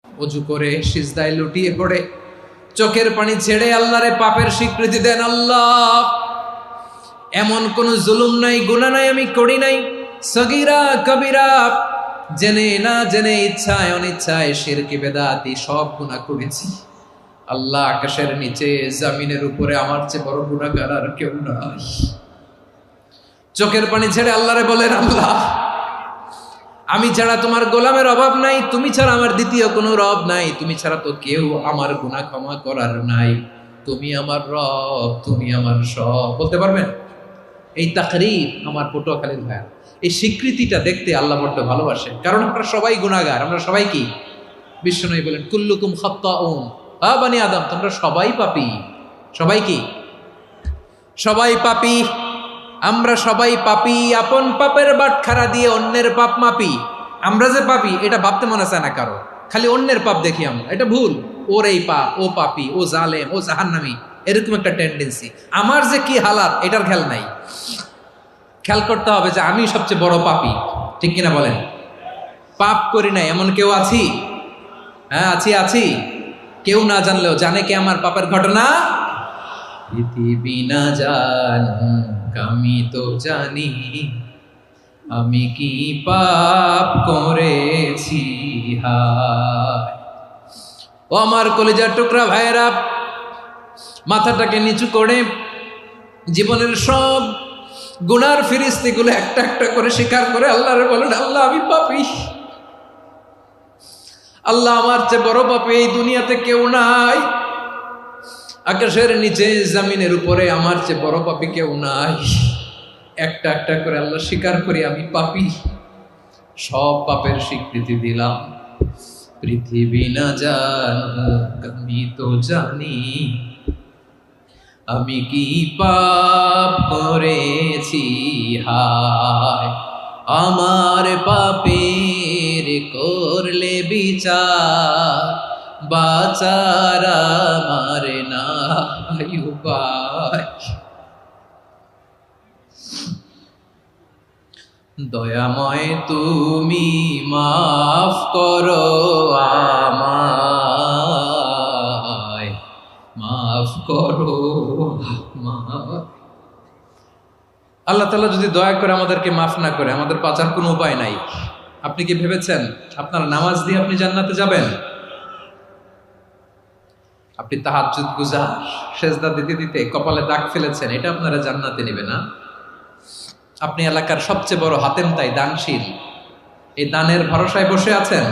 অজু করে সিজদায় লুটিয়ে পড়ে চোখের পানি ছেড়ে আল্লাহরে পাপের স্বীকৃতি দেন। আল্লাহ, এমন কোন জুলুম নাই, গুনাহ নাই আমি করি নাই, সগীরা কবিরা, জেনে না জেনে, ইচ্ছায় অনিচ্ছায়, শিরকি বেদাতি সব গুনাহ করেছি। আল্লাহ, আকাশের নিচে জমিনের উপরে আমার চেয়ে বড় গুনাহগার আর কেউ নাই। চোখের পানি ছেড়ে আল্লাহরে বলেন, আল্লাহ, আমি ছাড়া তোমার গোলামের অভাব নাই, তুমি ছাড়া আমার দ্বিতীয় কোনো রব নাই, তুমি ছাড়া তো কেউ আমার গুনাহ ক্ষমা করার নাই, তুমি আমার রব, তুমি আমার সব। বলতে পারবেন? এই তাকরীর আমার পটুয়াখালীর ভাইয়া, এই স্বীকৃতিটা দেখতে আল্লাহ বড্ড ভালোবাসেন, কারণ আমরা সবাই গুনাহগার। আমরা সবাই কি? বিশ্বনবী বলেন, কুল্লুকুম খাত্তাউন, বানি আদম, তোমরা সবাই পাপী। সবাই কি? সবাই পাপী। আমরা সবাই পাপী। আপন পাপের বাটখারা দিয়ে অন্যের পাপ মাপি। আমরা যে পাপী এটা ভাবতে মনে চায় না কারো, খালি অন্যের পাপ দেখি আমরা, এটা ভুল। ওর এই পাপ, ও পাপী, ও জালেম, ও জাহান্নামী, এরকম একটা টেন্ডেন্সি। আমার যে কি হালাত এটার খেয়াল নাই। খেয়াল করতে হবে যে আমি সবচেয়ে বড় পাপী, ঠিক কিনা বলেন? পাপ করি নাই এমন কেউ আছি? হ্যাঁ, আছি। কেউ না জানলেও জানে কে আমার পাপের ঘটনা? পৃথিবী না জানুক আমি তো জানি, আমি কি পাপ করেছি। হায় ও আমার কলিজার টুকরা ভাইয়েরা, মাথাটাকে নিচু করে জীবনের সব গুনার ফিরিস্তিগুলো একটা একটা করে স্বীকার করে আল্লাহরে বলেন, আল্লাহ, আমি পাপী। আল্লাহ, আমার চেয়ে বড় পাপী এই দুনিয়াতে কেউ নাই। আকাশের নিচে জমিনের উপরে আমার চেয়ে বড় পাপী কেউ নাই। একটা একটা করে আল্লাহ স্বীকার করি আমি পাপী। সব পাপের স্বীকৃতি দিলাম। পৃথিবী না জানুক আমি তো জানি, আমি কি পাপ করেছি। হায় আমার পাপের করলে বিচার, বাচার আমার নাই উপায়। দয়াময় তুমি মাফ করো আমায়, মাফ করো আমায়। আল্লাহ তাআলা যদি দয়া করে আমাদেরকে মাফ না করে, আমাদের বাঁচার কোনো উপায় নাই। আপনি কি ভেবেছেন আপনার নামাজ দিয়ে আপনি জান্নাতে যাবেন? আপনি তাহাজ্জুদ গুজার, সেজদা দিতে দিতে কপালে দাগ ফেলেছেন, এটা আপনারা জান্নাতে নেবে না। আপনি এলাকার সবচেয়ে বড় হাতেম তাই দানশীল, এই দানের ভরসায় বসে আছেন।